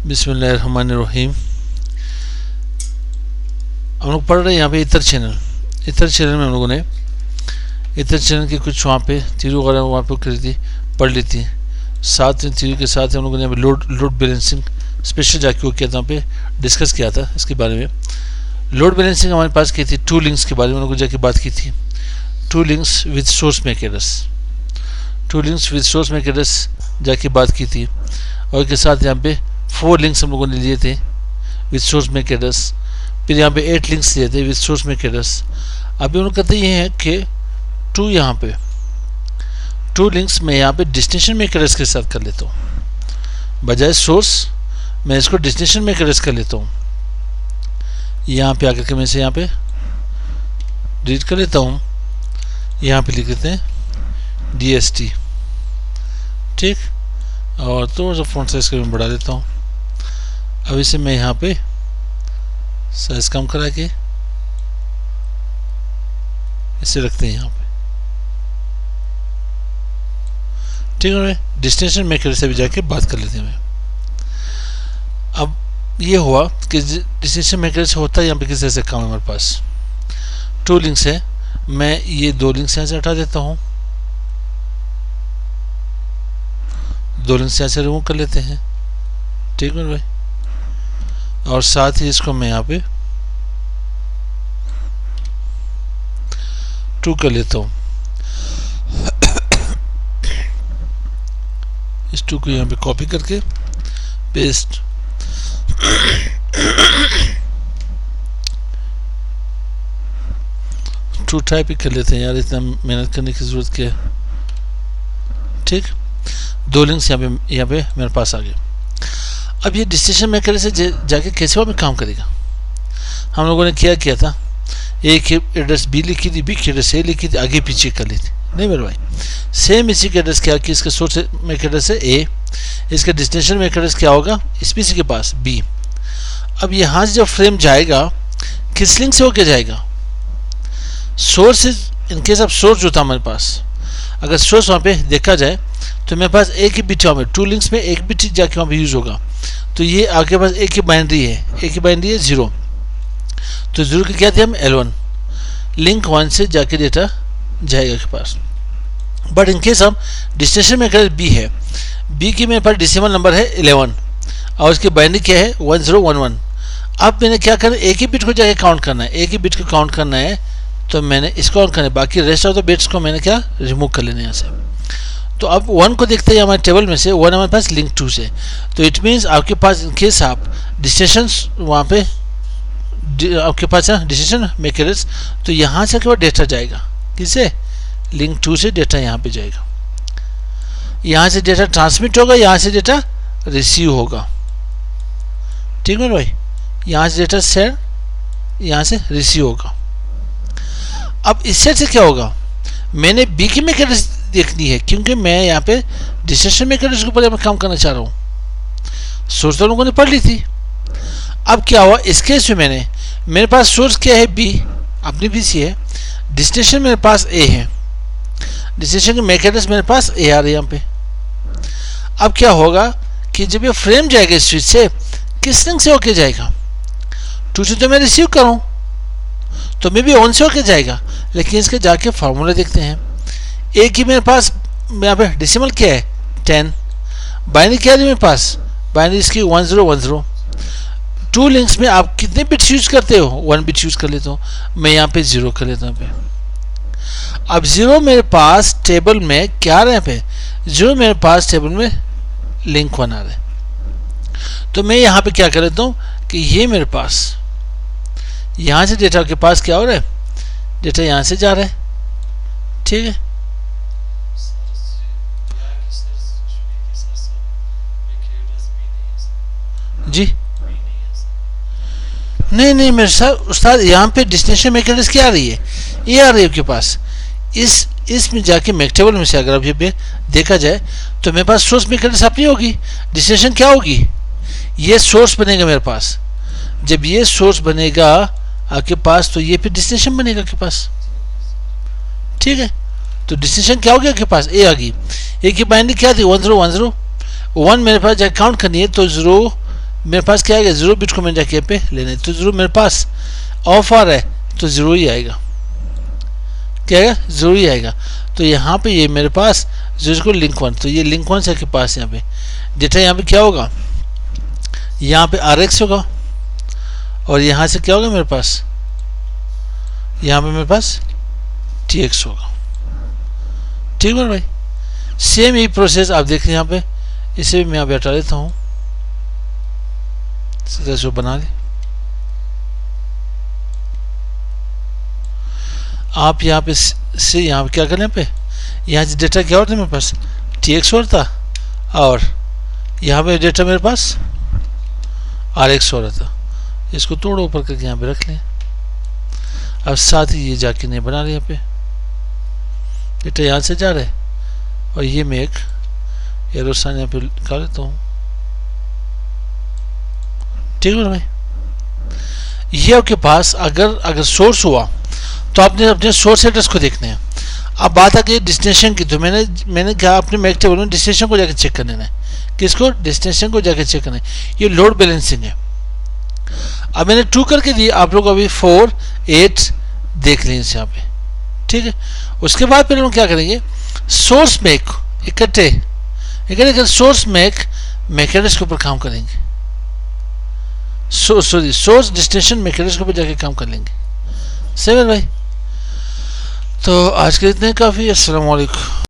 बिस्मिल्लाहिर्रहमानिर्रहीम। हम लोग पढ़ रहे हैं यहाँ पे इतर चैनल में हम लोगों ने इतर चैनल की कुछ वहाँ पे थ्योरी वगैरह वहाँ पे करी थी, पढ़ ली थी। साथ में थ्योरी के साथ हम लोगों ने यहाँ पे लोड बैलेंसिंग स्पेशल जाके वो किया था, वहाँ पे डिस्कस किया था इसके बारे में। लोड बैलेंसिंग हमारे पास की थी टू लिंक्स के बारे में हम लोगों ने जाके बात की थी। टू लिंक्स विद सोर्स मैकेडस जाके बात की थी, और के साथ यहाँ पे 4 लिंक्स हम लोगों ने लिए थे विद सोर्स मैकेडस। फिर यहाँ पे 8 लिंक्स लिए थे विद सोर्स मैकेडस। अभी उन्होंने कहते ये हैं कि यहाँ पे 2 लिंक्स मैं यहाँ पे डेस्टिनेशन मैकेडस के साथ कर लेता हूँ, बजाय सोर्स मैं इसको डेस्टिनेशन मैकेडस कर लेता हूँ। यहाँ पे आकर के मैं इसे यहाँ पे डिलीट कर लेता हूँ, यहाँ पे लिख देते हैं DST, ठीक। और थोड़ा सा फॉन्ट साइज का मैं बढ़ा देता हूँ। अब इसे मैं यहाँ पे साइज कम करा के इसे रखते हैं यहाँ पे, ठीक है। डेस्टिनेशन मेकर से भी जाके बात कर लेते हैं। अब ये हुआ कि डेस्टिनेशन मेकर से होता है यहाँ पे किस तरह से काम है। हमारे पास 2 लिंक्स है, मैं ये 2 लिंक्स यहाँ से हटा देता हूँ, 2 लिंक्स यहाँ से रिमूव कर लेते हैं, ठीक है भाई। और साथ ही इसको मैं यहाँ पे 2 कर लेता हूँ। इस 2 को यहाँ पे कॉपी करके पेस्ट, टू टाइप ही कर लेते हैं यार, इतना मेहनत करने की जरूरत क्या है, ठीक। 2 लिंक्स यहाँ पे मेरे पास आ गए। अब ये डेस्टिनेशन मेकर से जाके कैसे में काम करेगा। हम लोगों ने क्या किया था, एक एड्रेस बी लिखी थी, बी की एड्रेस ए लिखी थी, आगे पीछे कर ली थी, नहीं मेरे भाई। सेम इसी का एड्रेस क्या कि इसका सोर्स मेक एड्रेस है ए, इसका डेस्टिनेशन मेक एड्रेस क्या होगा इस पीसी के पास बी। अब यहाँ से जब फ्रेम जाएगा किस लिंक से होके जाएगा, सोर्स इनकेस ऑफ सोर्स जो था हमारे पास, अगर सोर्स वहाँ पे देखा जाए तो मेरे पास एक ही बिट वहाँ पे 2 लिंक्स में एक बिट जाके वहाँ पे यूज होगा। तो ये आपके पास एक ही बाइनरी है 0, तो 0 की क्या थी हम L1, लिंक 1 से जाके डेटा जाएगा के पास। बट इनकेस हम डेस्टिनेशन में अगर बी है, बी की मेरे पास डेसिमल नंबर है 11 और उसकी बाइनरी क्या है 1011। अब मैंने क्या करना है, एक ही बिट को जाके काउंट करना है, एक ही बिट को काउंट करना है, तो मैंने इसको काउंट करना है, बाकी रेस्ट ऑफ द बिट्स को मैंने क्या रिमूव कर लेने यहाँ से। तो अब 1 को देखते हैं हमारे टेबल में से, 1 हमारे पास लिंक 2 से, तो इट मीन्स आपके पास इनकेस आप डेस्टिनेशन वहाँ पे आपके पास है डेस्टिनेशन मेकर्स, तो यहाँ से आपके पास डेटा जाएगा किसे, लिंक 2 से डेटा यहाँ पे जाएगा, यहाँ से डेटा ट्रांसमिट होगा, यहाँ से डेटा रिसीव होगा, ठीक है भाई। यहाँ से डेटा सेंड, यहाँ से रिसीव होगा। अब इससे से क्या होगा, मैंने बी की मेकर्स देखनी है क्योंकि मैं यहाँ पे डेस्टिनेशन मेकर्स के ऊपर काम करना चाह रहा हूँ। सोर्स तो लोगों ने पढ़ ली थी। अब क्या हुआ इस केस में, मेरे पास सोर्स क्या है बी, अपनी पीसी है, डेस्टिनेशन मेरे पास ए है, डेस्टिनेशन के मैक एड्रेस मेरे पास ए आ रही है यहाँ पे। अब क्या होगा कि जब ये फ्रेम जाएगा स्विच से, किस लिंक से होके जाएगा, 2 से तो मैं रिसीव करूँ तो मे भी 1 से होके जाएगा, लेकिन इसके जाके फार्मूला देखते हैं। ए की मेरे पास यहाँ पे डेसिमल क्या है 10, बाइनरी क्या है मेरे पास, बाइनरी इसकी 1010। 2 लिंक्स में आप कितने बिट्स यूज करते हो, 1 बिट यूज कर लेता हूँ, मैं यहाँ पे 0 कर लेता हूँ। अब 0 मेरे पास टेबल में क्या आ रहा है, पे 0 मेरे पास टेबल में लिंक 1 आ रहा है। तो मैं यहाँ पे क्या कर लेता हूँ कि ये मेरे पास यहाँ से डेटा के पास क्या हो रहा है, डेटा यहाँ से जा रहा है, ठीक है। जी नहीं मेरे साथ उस्ताद, यहाँ पे डेस्टिनेशन मैकेडस क्या आ रही है, ये आ रही है आपके पास। इसमें जाके मैक टेबल में से अगर अभी देखा जाए तो मेरे पास सोर्स मैकेडस अपनी होगी, डेस्टिनेशन क्या होगी, ये सोर्स बनेगा मेरे पास। जब ये सोर्स बनेगा आपके पास तो ये फिर डेस्टिनेशन बनेगा आपके पास, ठीक है। तो डेस्टिनेशन क्या हो गया आपके पास, ए आ गई। ए की बाइनरी क्या थी 1010, 1 मेरे पास जब काउंट करनी है तो 0 मेरे पास क्या आएगा, 0 बिट को मैंने जाके पे लेना है, तो 0 मेरे पास ऑफ आ रहा है तो 0 ही आएगा, क्या आएगा, 0 ही आएगा। तो यहाँ पे ये मेरे पास 0 को लिंक 1, तो ये लिंक 1 से के पास यहाँ पे डेटा, यहाँ पे क्या होगा, यहाँ पे RX होगा और यहाँ से क्या होगा मेरे पास, यहाँ पे मेरे पास TX होगा। ठीक है भाई, सेम यही प्रोसेस आप देख रहे हैं यहाँ पे, इसे भी मैं यहाँ पे हटा देता हूँ, सीधा सो बना ले। आप यहाँ पे से यहाँ पे क्या करने पे, यहाँ से डेटा क्या होता है मेरे पास, TX होता और यहाँ पे डेटा मेरे पास RX हो रहा था। इसको तोड़ो ऊपर करके यहाँ पे रख लें। अब साथ ही ये जाके नहीं बना रहे, यहाँ पे डेटा यहाँ से जा रहा है और ये मैं एक एरो साइन यहाँ पे निकाल लेता हूँ। ठीक है भाई, ये आपके पास अगर सोर्स हुआ तो आपने अपने सोर्स एड्रेस को देखना है। अब बात आ गई डेस्टिनेशन की, तो मैंने क्या अपने मैक टेबल में डेस्टिनेशन को जाकर चेक करना है। किसको, डेस्टिनेशन को जाकर चेक करना है। ये लोड बैलेंसिंग है। अब मैंने 2 करके दिए, आप लोग अभी 4 8 देख लें यहाँ पे। ठीक है, उसके बाद फिर हम क्या करेंगे, सोर्स मैक इकट्ठे सोर्स मैक एड्रेस के ऊपर काम करेंगे। सोर्स डेस्टिनेशन मैक एड्रेस के ऊपर जाके काम कर लेंगे। सही है भाई, तो आज के इतने काफ़ी। अस्सलाम वालेकुम।